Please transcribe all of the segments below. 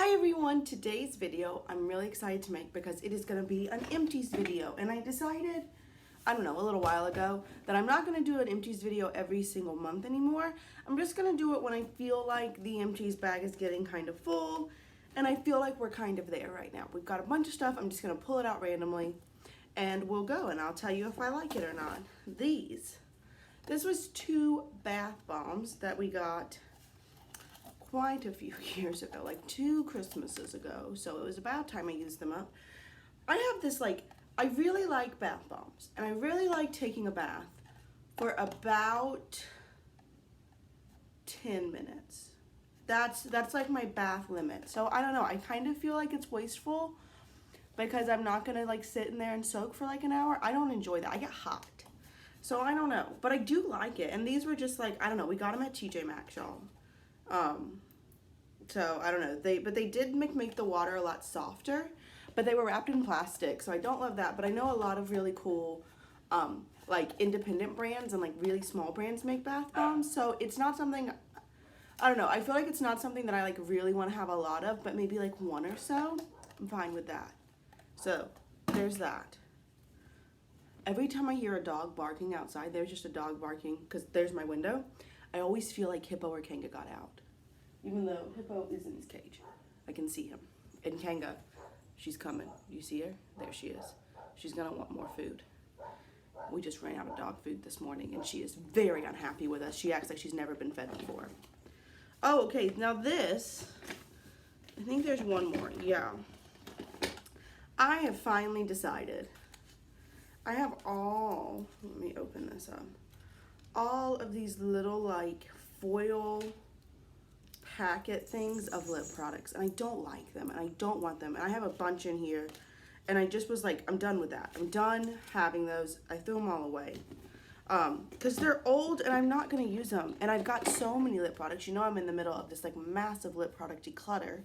Hi everyone, today's video I'm really excited to make because it is going to be an empties video, and I decided, I don't know, a little while ago that I'm not going to do an empties video every single month anymore. I'm just going to do it when I feel like the empties bag is getting kind of full and I feel like we're kind of there right now. We've got a bunch of stuff, I'm just going to pull it out randomly and we'll go and I'll tell you if I like it or not. This was 2 bath bombs that we got quite a few years ago, like 2 Christmases ago, so it was about time I used them up. I have this, I really like bath bombs, and I really like taking a bath for about 10 minutes. That's like my bath limit. So I don't know, I kind of feel like it's wasteful because I'm not gonna like sit in there and soak for like an hour. I don't enjoy that, I get hot. So I don't know, but I do like it. And these were just like, I don't know, we got them at TJ Maxx, y'all. So I don't know, they did make the water a lot softer, but they were wrapped in plastic, so I don't love that. But I know a lot of really cool like independent brands and like really small brands make bath bombs, so it's not something, I don't know, I feel like it's not something that I like really want to have a lot of, but maybe like 1 or so, I'm fine with that. So there's that. Every time I hear a dog barking outside, there's just a dog barking because there's my window, I always feel like Hippo or Kanga got out. Even though Hippo is in his cage, I can see him. And Kanga, she's coming. You see her? There she is. She's gonna want more food. We just ran out of dog food this morning and she is very unhappy with us. She acts like she's never been fed before. Oh, okay, now this, I think there's one more, yeah. I have finally decided. I have all, let me open this up. All of these little like foil packet things of lip products, and I don't like them and I don't want them, and I have a bunch in here, and I just was like, I'm done with that. I'm done having those. I threw them all away because they're old and I'm not going to use them. And I've got so many lip products. You know, I'm in the middle of this like massive lip product declutter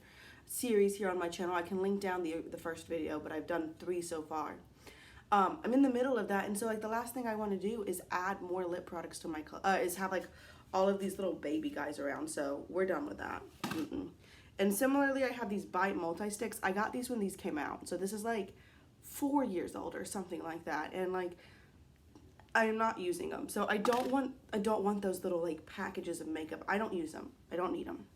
series here on my channel. I can link down the first video, but I've done 3 so far. I'm in the middle of that, and so like the last thing I want to do is add more lip products to my is have like all of these little baby guys around, so we're done with that. And similarly, I have these Bite multi-sticks. I got these when these came out, so this is like 4 years old or something like that, and like I am not using them, so I don't want those little like packages of makeup. I don't use them. I don't need them.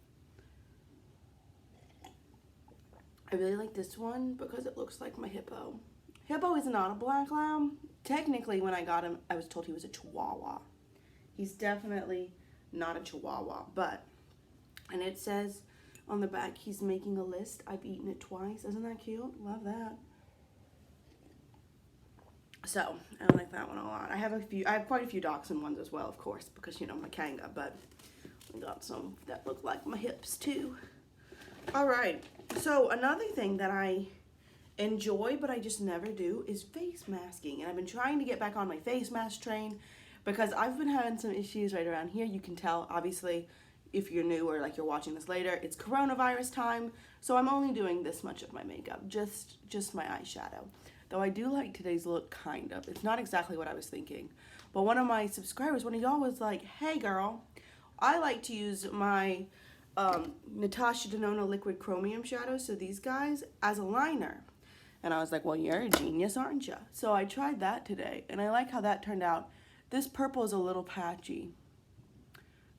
I really like this one because it looks like my Hippo. Hippo is not a black lab. Technically, when I got him, I was told he was a Chihuahua. He's definitely not a Chihuahua, but, and it says on the back, he's making a list. I've eaten it twice. Isn't that cute? Love that. So, I like that one a lot. I have quite a few dachshund ones as well, of course, because, you know, my Kanga, but I got some that look like my hips, too. All right. So, another thing that I enjoy, but I just never do, is face masking. And I've been trying to get back on my face mask train because I've been having some issues right around here. You can tell, obviously, if you're new or like you're watching this later, it's coronavirus time, so I'm only doing this much of my makeup, just my eyeshadow. Though I do like today's look, kind of. It's not exactly what I was thinking, but one of my subscribers, one of y'all was like, hey girl, I like to use my Natasha Denona liquid chromium shadows, so these guys, as a liner. And I was like, well, you're a genius, aren't you? So I tried that today, and I like how that turned out. This purple is a little patchy.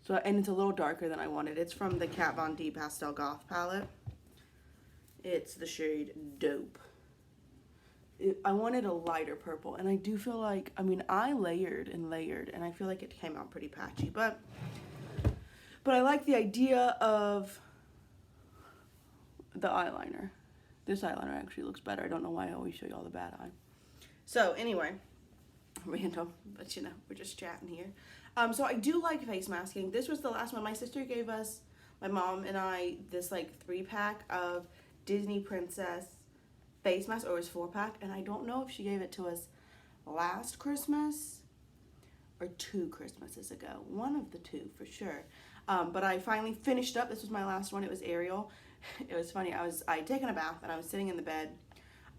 So, and it's a little darker than I wanted. It's from the Kat Von D Pastel Goth palette. It's the shade Dope. I wanted a lighter purple, and I do feel like, I mean, I layered, and I feel like it came out pretty patchy, but I like the idea of the eyeliner. This eyeliner actually looks better. I don't know why I always show you all the bad eye. So anyway, random, but you know, we're just chatting here. So I do like face masking. This was the last one. My sister gave us, my mom and I, this like 3-pack of Disney Princess face mask, or it was 4-pack, and I don't know if she gave it to us last Christmas or 2 Christmases ago. One of the 2 for sure. But I finally finished up. This was my last one. It was Ariel. It was funny. I had taken a bath and I was sitting in the bed,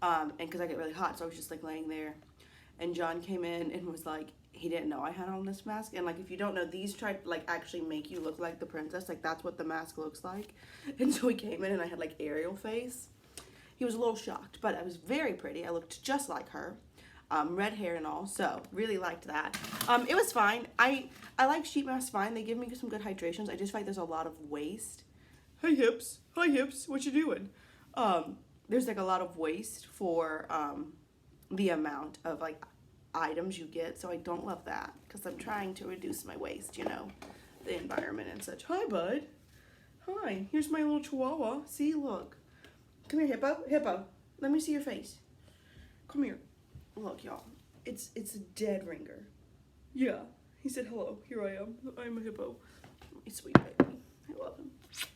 and because I get really hot, so I was just like laying there, and John came in and was like, he didn't know I had on this mask. And like, if you don't know, these try to like actually make you look like the princess. Like, that's what the mask looks like. And so he came in and I had like Ariel face. He was a little shocked, but I was very pretty. I looked just like her. Red hair and all, so really liked that. It was fine. I like sheet masks fine. They give me some good hydrations. I just feel like there's a lot of waste. Hi hips, what you doing? There's like a lot of waste for the amount of like items you get, so I don't love that because I'm trying to reduce my waste, you know, the environment and such. Hi, bud. Hi, here's my little chihuahua. See, look. Come here, hippo. Let me see your face. Come here. Look, y'all. It's a dead ringer. Yeah. He said hello. Here I am. I'm a hippo. My sweet baby. I love him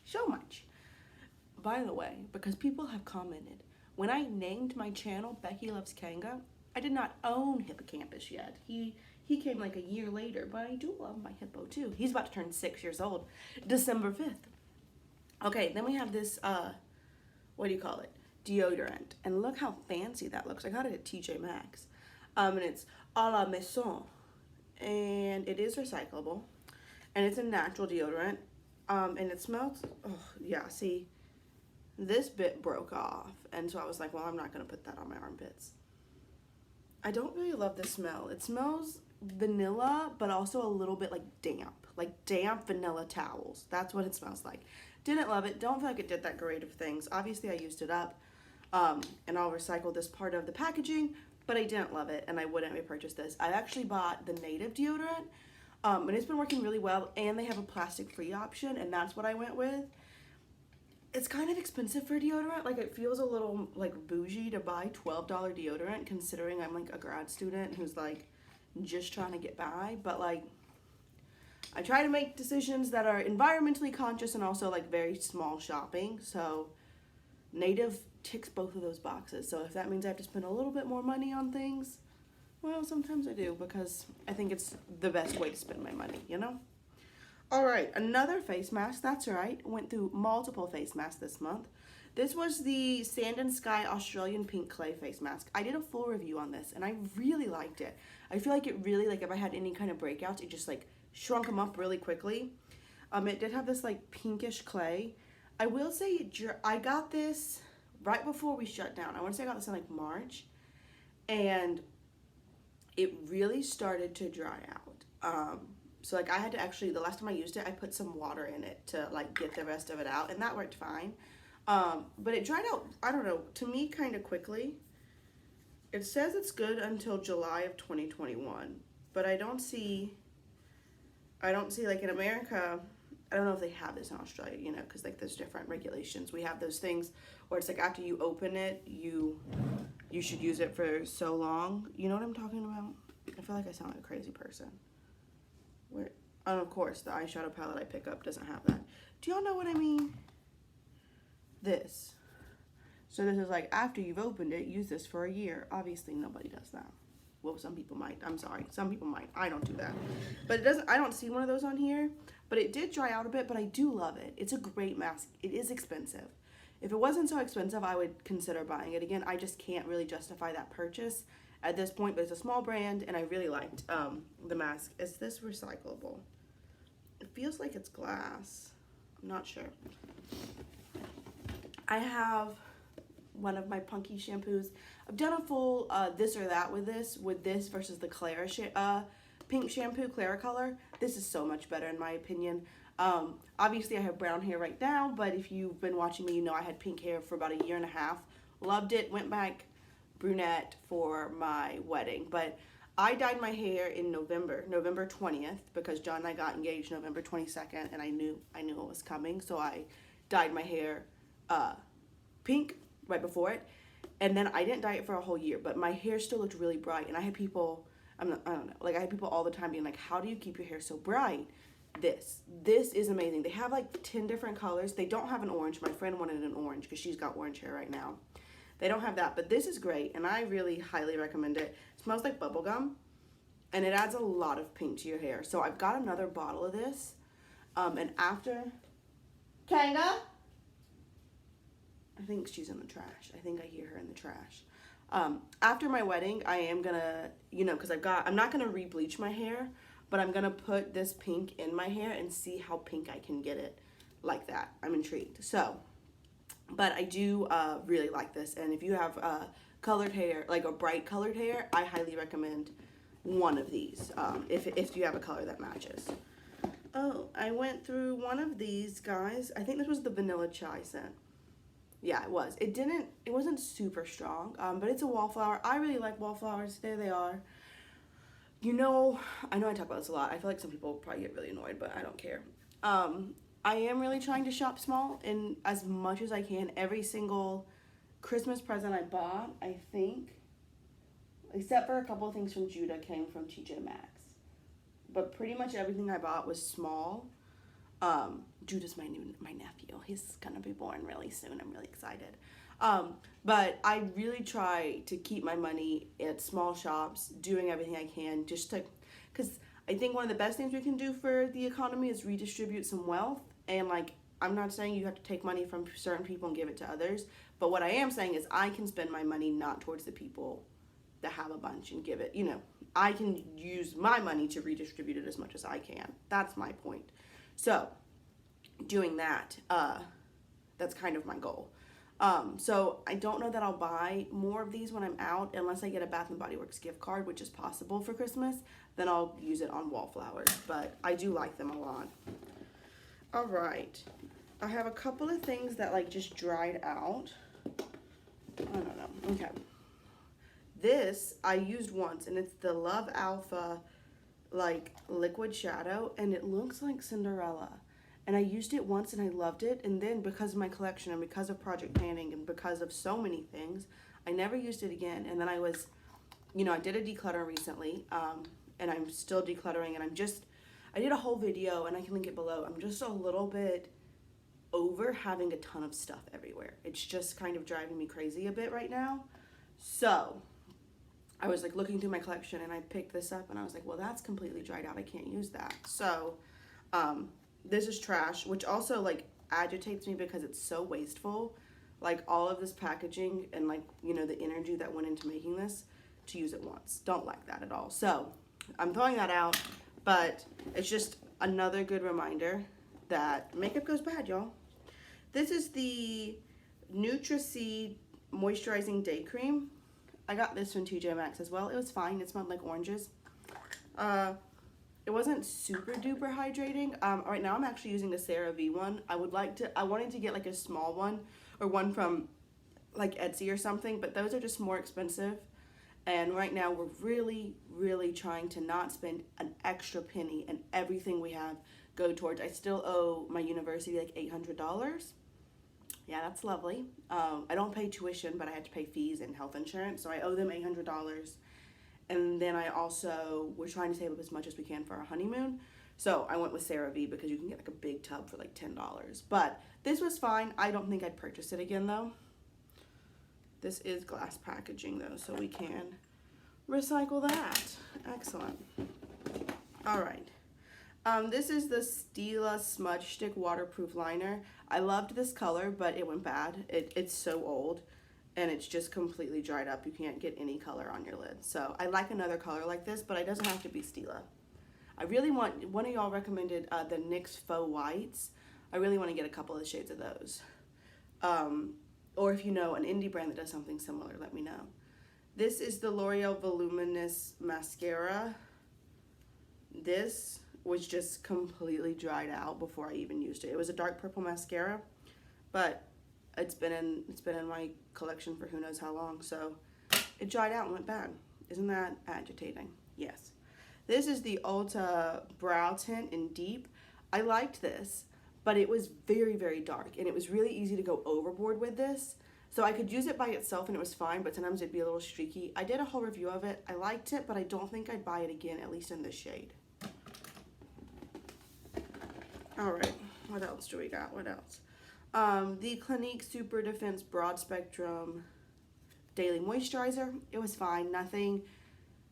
so much. By the way, because people have commented, when I named my channel Becky Loves Kanga, I did not own Hippocampus yet. He came like a year later, but I do love my hippo too. He's about to turn 6 years old, December 5th. Okay, then we have this, what do you call it? Deodorant. And look how fancy that looks. I got it at TJ Maxx. And it's a la maison. And it is recyclable. And it's a natural deodorant. And it smells, oh yeah, see, this bit broke off. And so I was like, well, I'm not going to put that on my armpits. I don't really love the smell. It smells vanilla, but also a little bit like damp vanilla towels. That's what it smells like. Didn't love it. Don't feel like it did that great of things. Obviously, I used it up, and I'll recycle this part of the packaging, but I didn't love it, and I wouldn't repurchase this. I actually bought the native deodorant, and it's been working really well, and they have a plastic-free option, and that's what I went with. It's kind of expensive for deodorant. Like, it feels a little, like, bougie to buy $12 deodorant, considering I'm, like, a grad student who's, like, just trying to get by, but, like, I try to make decisions that are environmentally conscious and also like very small shopping. So native ticks both of those boxes. So if that means I have to spend a little bit more money on things, well, sometimes I do because I think it's the best way to spend my money, you know? All right, another face mask. That's right. Went through multiple face masks this month. This was the Sand and Sky Australian Pink Clay Face Mask. I did a full review on this and I really liked it. I feel like it really, like if I had any kind of breakouts, it just like shrunk them up really quickly. It did have this like pinkish clay. I will say I got this right before we shut down. I want to say I got this in like March, and it really started to dry out. So like I had to actually, the last time I used it, I put some water in it to like get the rest of it out, and that worked fine. But it dried out, I don't know, to me kind of quickly. It says it's good until July of 2021, but I don't see like in America, I don't know if they have this in Australia, you know, because like there's different regulations. We have those things where it's like after you open it, you should use it for so long. You know what I'm talking about? I feel like I sound like a crazy person. And of course, the eyeshadow palette I pick up doesn't have that. Do y'all know what I mean? This. So this is like after you've opened it, use this for a year. Obviously, nobody does that. Well, some people might. I'm sorry. Some people might. I don't do that. But it doesn't, I don't see one of those on here. But it did dry out a bit, but I do love it. It's a great mask. It is expensive. If it wasn't so expensive, I would consider buying it again. I just can't really justify that purchase at this point, but it's a small brand, and I really liked the mask. Is this recyclable? It feels like it's glass. I'm not sure. I have one of my Punky shampoos. I've done a full this or that with this versus the Clara pink shampoo, Clara color. This is so much better in my opinion. Obviously I have brown hair right now, but if you've been watching me, you know I had pink hair for about 1.5 years. Loved it, went back brunette for my wedding, but I dyed my hair in November 20th, because John and I got engaged November 22nd, and I knew it was coming, so I dyed my hair pink right before it. And then I didn't dye it for a whole year, but my hair still looked really bright. And I had people, I don't know, like I had people all the time being like, how do you keep your hair so bright? This is amazing. They have like 10 different colors. They don't have an orange. My friend wanted an orange because she's got orange hair right now. They don't have that, but this is great, and I really highly recommend it. It smells like bubblegum, and it adds a lot of pink to your hair. So I've got another bottle of this, and after, Kanga? I think she's in the trash. I think I hear her in the trash. After my wedding, I am gonna, you know, because I'm not gonna re-bleach my hair, but I'm gonna put this pink in my hair and see how pink I can get it like that. I'm intrigued. So, but I do really like this, and if you have colored hair, like a bright colored hair, I highly recommend one of these if you have a color that matches. Oh, I went through one of these, guys. I think this was the vanilla chai scent. Yeah, it was. It wasn't super strong, but it's a wallflower. I really like wallflowers. There they are. You know, I know I talk about this a lot. I feel like some people probably get really annoyed, but I don't care. I am really trying to shop small and as much as I can. Every single Christmas present I bought, I think, except for a couple of things from Judah, came from TJ Maxx. But pretty much everything I bought was small. Judah's my nephew. He's gonna be born really soon. I'm really excited. But I really try to keep my money at small shops, doing everything I can just to, because I think one of the best things we can do for the economy is redistribute some wealth. And like, I'm not saying you have to take money from certain people and give it to others, but what I am saying is I can spend my money not towards the people that have a bunch and give it, you know, I can use my money to redistribute it as much as I can. That's my point. So doing that, that's kind of my goal. So I don't know that I'll buy more of these when I'm out unless I get a Bath and Body Works gift card, which is possible for Christmas. Then I'll use it on wallflowers, but I do like them a lot. All right, I have a couple of things that like just dried out. I don't know. Okay, this I used once, and it's the Love Alpha like liquid shadow, and it looks like Cinderella. And I used it once and I loved it, and then because of my collection and because of project planning and because of so many things, I never used it again. And then I was, you know, I did a declutter recently, and I'm still decluttering, and I did a whole video, and I can link it below. I'm just a little bit over having a ton of stuff everywhere. It's just kind of driving me crazy a bit right now. So I was like looking through my collection, and I picked this up, and I was like, well, that's completely dried out. I can't use that. So this is trash, which also like agitates me because it's so wasteful. Like all of this packaging and like, you know, the energy that went into making this to use it once. Don't like that at all. So I'm throwing that out, but it's just another good reminder that makeup goes bad, y'all. This is the Nutriseed Moisturizing Day Cream. I got this from TJ Maxx as well. It was fine. It smelled like oranges. It wasn't super duper hydrating. Right now I'm actually using the CeraVe one. I wanted to get like a small one or one from like Etsy or something, but those are just more expensive. And right now we're really, really trying to not spend an extra penny, and everything we have go towards. I still owe my university like $800. Yeah, that's lovely. I don't pay tuition, but I have to pay fees and health insurance, so I owe them $800. And then we're trying to save up as much as we can for our honeymoon. So I went with CeraVe because you can get like a big tub for like $10. But this was fine. I don't think I'd purchase it again though. This is glass packaging though, so we can recycle that. Excellent. All right. This is the Stila Smudge Stick Waterproof Liner. I loved this color, but it went bad. It's so old. And it's just completely dried up. You can't get any color on your lid. So I like another color like this, but it doesn't have to be Stila. I really want, one of y'all recommended the NYX Faux Whites. I really want to get a couple of shades of those. Or if you know an indie brand that does something similar, let me know. This is the L'Oreal Voluminous Mascara. This was just completely dried out before I even used it. It was a dark purple mascara, but it's been in my collection for who knows how long, so it dried out and went bad. Isn't that agitating? Yes. This is the Ulta Brow Tint in Deep. I liked this, but it was very, very dark, and it was really easy to go overboard with this. So I could use it by itself and it was fine, but sometimes it'd be a little streaky. I did a whole review of it. I liked it, but I don't think I'd buy it again, at least in this shade. All right, what else do we got? What else? The Clinique Super Defense Broad Spectrum Daily Moisturizer. It was fine. Nothing,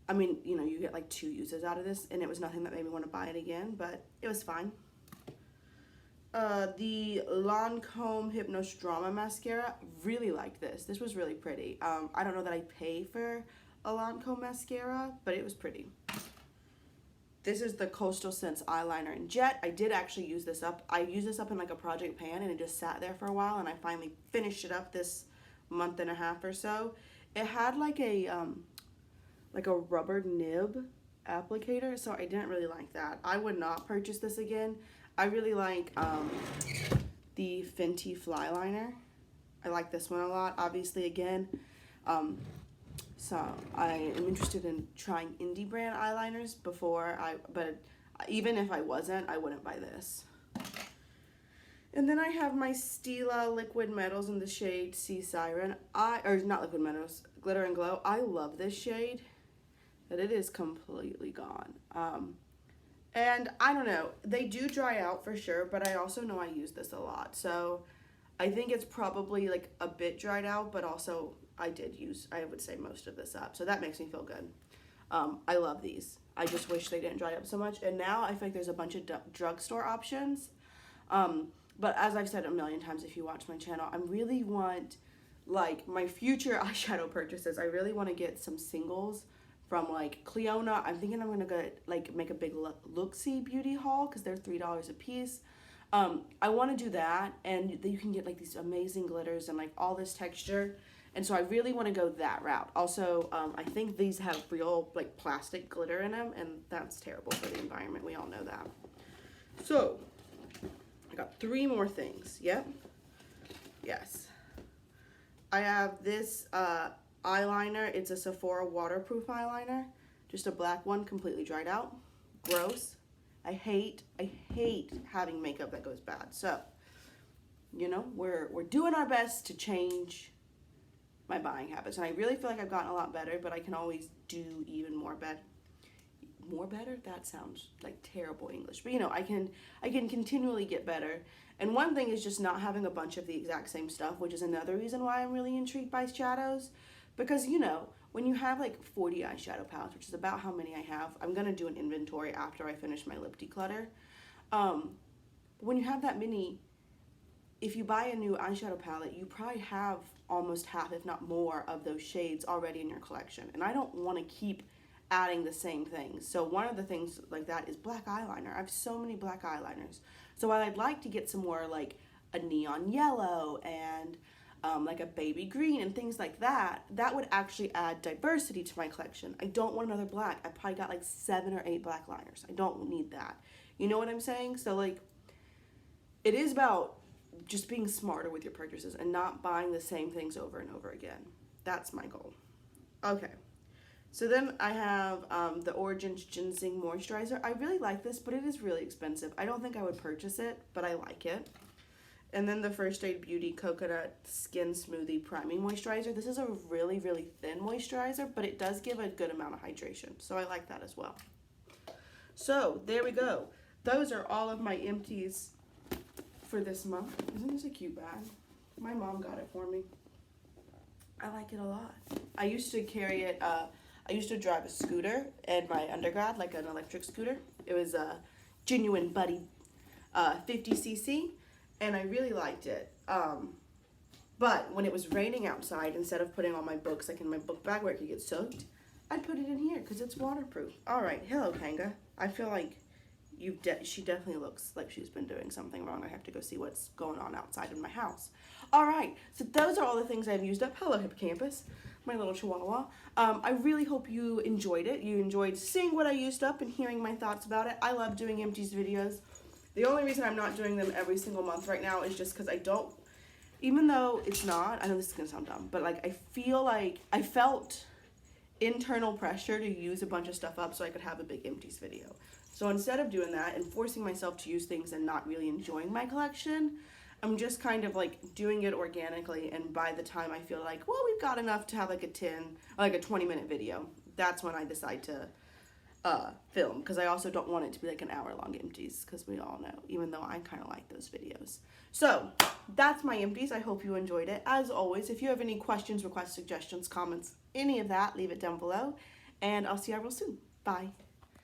I mean, you know, you get like 2 uses out of this, and it was nothing that made me want to buy it again, but it was fine. the Lancome Hypnos Drama Mascara. Really liked this. This was really pretty. I don't know that I pay for a Lancome mascara, but it was pretty. This is the Coastal Scents eyeliner in Jet. I did actually use this up. I used this up in like a project pan and it just sat there for a while, and I finally finished it up this month and a half or so. It had like a rubber nib applicator, so I didn't really like that. I would not purchase this again. I really like the Fenty Fly Liner. I like this one a lot. Obviously, again, so I am interested in trying indie brand eyeliners but even if I wasn't, I wouldn't buy this. And then I have my Stila Liquid Metals in the shade Sea Siren. Or not Liquid Metals, Glitter and Glow. I love this shade, but it is completely gone. And I don't know, they do dry out for sure, but I also know I use this a lot. So I think it's probably like a bit dried out, but also I would say most of this up. So that makes me feel good. I love these. I just wish they didn't dry up so much. And now I feel like there's a bunch of drugstore options. But as I've said a million times, if you watch my channel, I really want, like, my future eyeshadow purchases, I really want to get some singles from like Cleona. I'm thinking I'm gonna go like make a big look-see beauty haul because they're $3 a piece. I want to do that, and you can get like these amazing glitters and like all this texture, and so I really want to go that route. Also, I think these have real like plastic glitter in them, and that's terrible for the environment. We all know that. So I got 3 more things. Yep. Yes. I have this eyeliner. It's a Sephora waterproof eyeliner, just a black one, completely dried out. Gross. I hate having makeup that goes bad. So, you know, we're doing our best to change my buying habits, and I really feel like I've gotten a lot better, but I can always do even more better. More better? That sounds like terrible English, but you know, I can continually get better. And one thing is just not having a bunch of the exact same stuff, which is another reason why I'm really intrigued by shadows. Because, you know, when you have like 40 eyeshadow palettes, which is about how many I have, I'm going to do an inventory after I finish my lip declutter. When you have that many, if you buy a new eyeshadow palette, you probably have almost half, if not more, of those shades already in your collection. And I don't want to keep adding the same things. So one of the things like that is black eyeliner. I have so many black eyeliners. So while I'd like to get some more like a neon yellow and like a baby green and things like that, that would actually add diversity to my collection. I don't want another black. I probably got like 7 or 8 black liners. I don't need that. You know what I'm saying? So like, it is about just being smarter with your purchases and not buying the same things over and over again. That's my goal. Okay. So then I have the Origins Ginseng Moisturizer. I really like this, but it is really expensive. I don't think I would purchase it, but I like it. And then the First Aid Beauty Coconut Skin Smoothie Priming Moisturizer. This is a really, really thin moisturizer, but it does give a good amount of hydration. So I like that as well. So there we go. Those are all of my empties for this month. Isn't this a cute bag? My mom got it for me. I like it a lot. I used to carry it, I used to drive a scooter in my undergrad, like an electric scooter. It was a Genuine Buddy 50cc. And I really liked it. But when it was raining outside, instead of putting all my books like in my book bag where it could get soaked, I'd put it in here because it's waterproof. All right, hello, Kanga. I feel like she definitely looks like she's been doing something wrong. I have to go see what's going on outside in my house. All right, so those are all the things I've used up. Hello, Hippocampus, my little chihuahua. I really hope you enjoyed it. You enjoyed seeing what I used up and hearing my thoughts about it. I love doing empties videos. The only reason I'm not doing them every single month right now is just because I don't, even though it's not, I know this is going to sound dumb, but like I feel like I felt internal pressure to use a bunch of stuff up so I could have a big empties video. So instead of doing that and forcing myself to use things and not really enjoying my collection, I'm just kind of like doing it organically, and by the time I feel like, well, we've got enough to have like a 20-minute video, that's when I decide to film, because I also don't want it to be like an hour-long empties, because we all know, even though I kind of like those videos. So that's my empties. I hope you enjoyed it. As always, if you have any questions, requests, suggestions, comments, any of that, leave it down below, and I'll see you real soon. Bye.